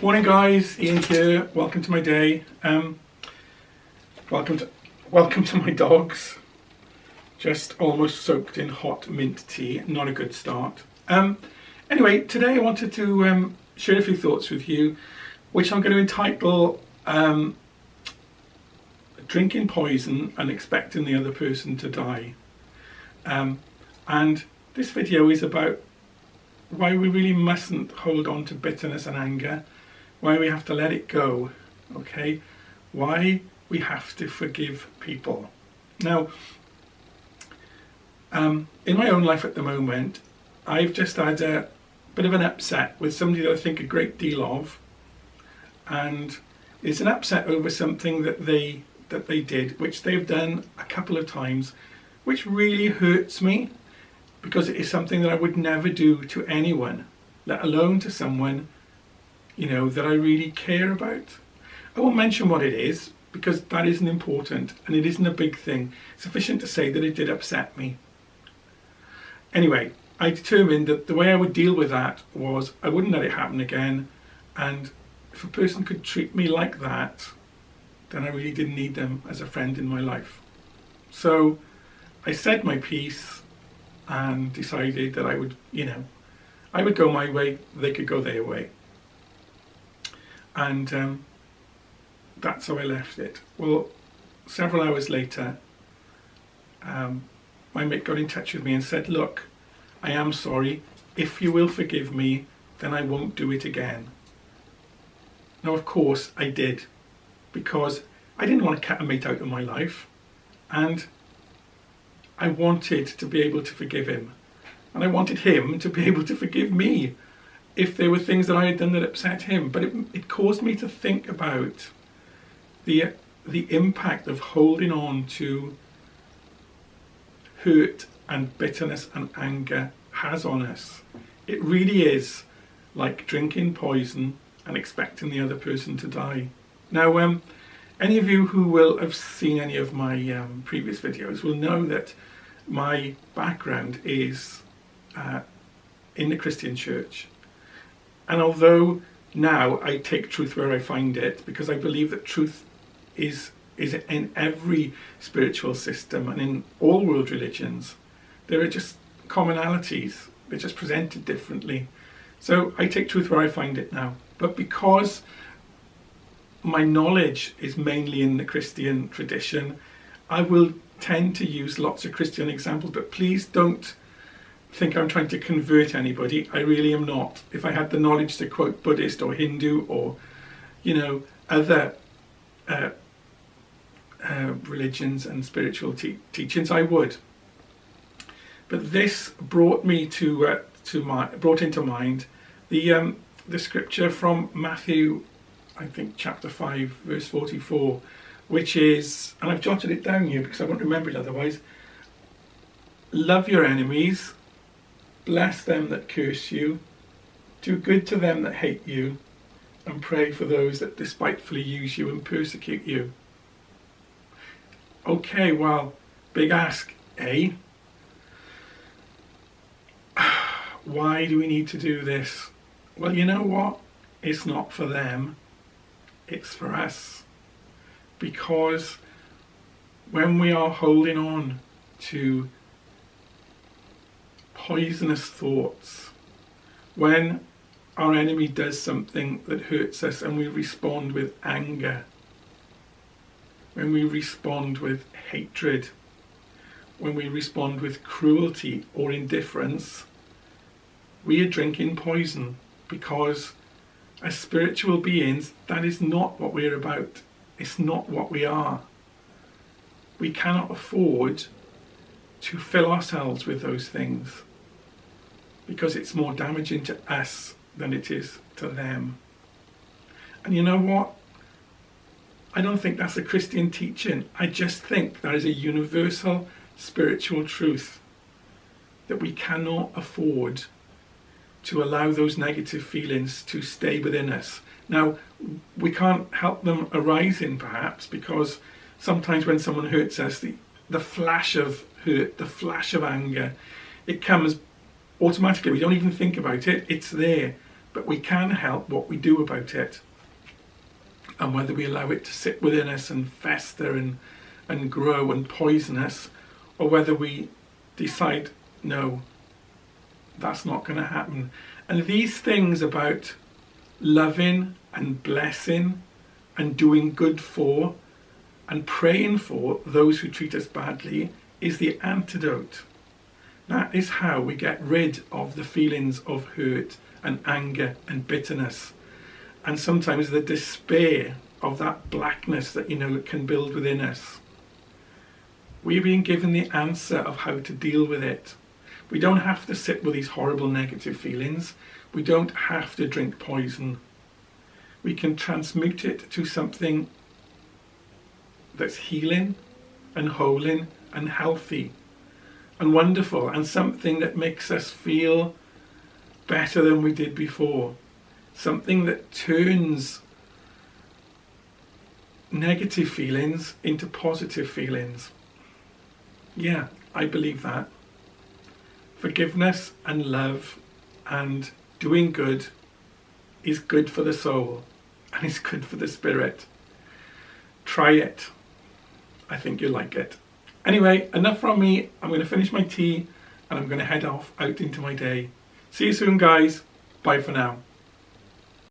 Morning guys, Ian here. Welcome to my day. Welcome to my dogs. Just almost soaked in hot mint tea. Not a good start. Anyway, today I wanted to share a few thoughts with you, which I'm going to entitle "Drinking Poison and Expecting the Other Person to Die." And this video is about why we really mustn't hold on to bitterness and anger, why we have to let it go, okay? Why we have to forgive people. Now, in my own life at the moment, I've just had a bit of an upset with somebody that I think a great deal of, and it's an upset over something that they did, which they've done a couple of times, which really hurts me, because it is something that I would never do to anyone, let alone to someone, you know, that I really care about. I won't mention what it is, because that isn't important, and it isn't a big thing. Sufficient to say that it did upset me. Anyway, I determined that the way I would deal with that was I wouldn't let it happen again, and if a person could treat me like that, then I really didn't need them as a friend in my life. So I said my piece and decided that I would, I would go my way, they could go their way. And that's how I left it. Well, several hours later, my mate got in touch with me and said, "Look, I am sorry. If you will forgive me, then I won't do it again." Now, of course, I did, because I didn't want to cut a mate out of my life, and I wanted to be able to forgive him, and I wanted him to be able to forgive me if there were things that I had done that upset him. But it caused me to think about the impact of holding on to hurt and bitterness and anger has on us. It really is like drinking poison and expecting the other person to die. Now, any of you who will have seen any of my previous videos will know that my background is in the Christian church. And although now I take truth where I find it, because I believe that truth is in every spiritual system and in all world religions, there are just commonalities. They're just presented differently. So I take truth where I find it now. But because my knowledge is mainly in the Christian tradition, I will tend to use lots of Christian examples, but please don't think I'm trying to convert anybody. I really am not. If I had the knowledge to quote Buddhist or Hindu or, other religions and spiritual teachings, I would. But this brought me brought into mind the scripture from Matthew, I think chapter 5, verse 44, which is, and I've jotted it down here because I won't remember it otherwise: "Love your enemies, bless them that curse you, do good to them that hate you, and pray for those that despitefully use you and persecute you." Okay, well, big ask, eh? Why do we need to do this? Well, you know what? It's not for them, it's for us. Because when we are holding on to poisonous thoughts, when our enemy does something that hurts us and we respond with anger, when we respond with hatred, when we respond with cruelty or indifference, we are drinking poison, because as spiritual beings, that is not what we're about. It's not what we are. We cannot afford to fill ourselves with those things, because it's more damaging to us than it is to them. And you know what? I don't think that's a Christian teaching. I just think that is a universal spiritual truth, that we cannot afford to allow those negative feelings to stay within us. Now, we can't help them arising, perhaps, because sometimes when someone hurts us, the flash of hurt, the flash of anger, it comes automatically. We don't even think about it. It's there. but we can help what we do about it, and whether we allow it to sit within us and fester and grow and poison us, or whether we decide, no, that's not going to happen. And these things about loving and blessing and doing good for and praying for those who treat us badly is the antidote. That is how we get rid of the feelings of hurt and anger and bitterness, and sometimes the despair of that blackness that can build within us. We're being given the answer of how to deal with it. We don't have to sit with these horrible negative feelings. We don't have to drink poison. We can transmute it to something that's healing and holing and healthy and wonderful, and something that makes us feel better than we did before. Something that turns negative feelings into positive feelings. Yeah, I believe that. Forgiveness and love and doing good is good for the soul and is good for the spirit. Try it. I think you'll like it. Anyway, enough from me. I'm going to finish my tea and I'm going to head off out into my day. See you soon, guys. Bye for now.